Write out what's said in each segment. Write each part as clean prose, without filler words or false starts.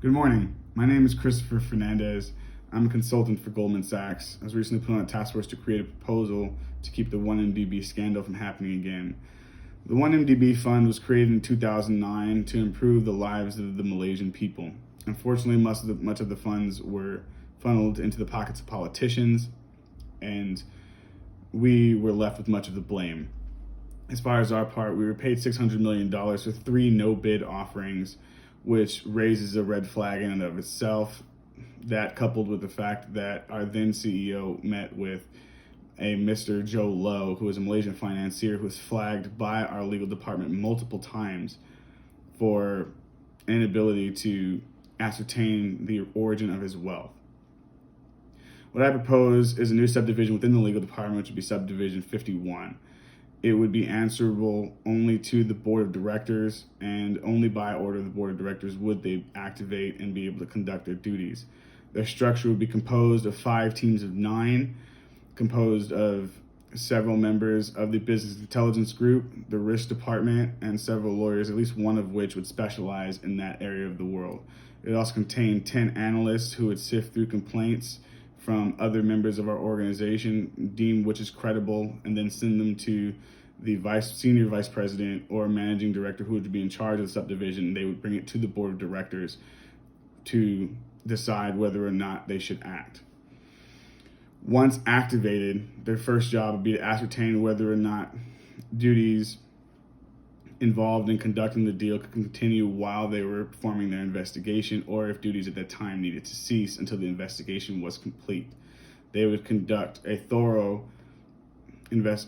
Good morning. My name is Christopher Fernandez. I'm a consultant for Goldman Sachs. I was recently put on a task force to create a proposal to keep the 1MDB scandal from happening again. The 1MDB fund was created in 2009 to improve the lives of the Malaysian people. Unfortunately, much of the funds were funneled into the pockets of politicians, and we were left with much of the blame. As far as our part, we were paid $600 million for 3 no-bid offerings, which raises a red flag in and of itself. That, coupled with the fact that our then CEO met with a Mr. Joe Low, who is a Malaysian financier who was flagged by our legal department multiple times for inability to ascertain the origin of his wealth. What I propose is a new subdivision within the legal department, which would be subdivision 51. It would be answerable only to the board of directors, and only by order of the board of directors would they activate and be able to conduct their duties. Their structure would be composed of 5 teams of 9, composed of several members of the business intelligence group, the risk department, and several lawyers, at least one of which would specialize in that area of the world. It would also contain 10 analysts who would sift through complaints from other members of our organization, deem which is credible, and then send them to the senior vice president or managing director who would be in charge of the subdivision. They would bring it to the board of directors to decide whether or not they should act. Once activated, their first job would be to ascertain whether or not duties involved in conducting the deal could continue while they were performing their investigation, or if duties at that time needed to cease until the investigation was complete. They would conduct a thorough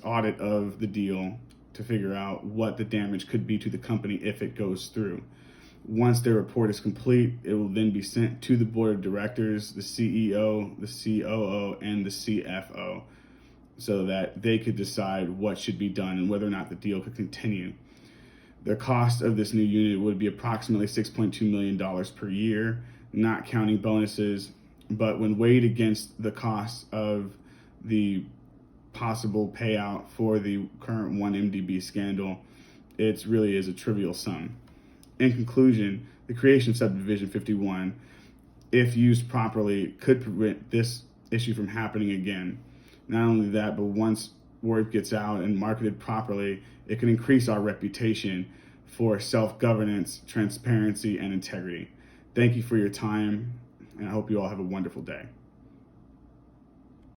audit of the deal to figure out what the damage could be to the company if it goes through. Once their report is complete, it will then be sent to the board of directors, the CEO, the COO, and the CFO, so that they could decide what should be done and whether or not the deal could continue. The cost of this new unit would be approximately $6.2 million per year, not counting bonuses, but when weighed against the cost of the possible payout for the current 1MDB scandal, it really is a trivial sum. In conclusion, the creation of Subdivision 51, if used properly, could prevent this issue from happening again. Not only that, but once word gets out and marketed properly, it can increase our reputation for self-governance, transparency, and integrity. Thank you for your time, and I hope you all have a wonderful day.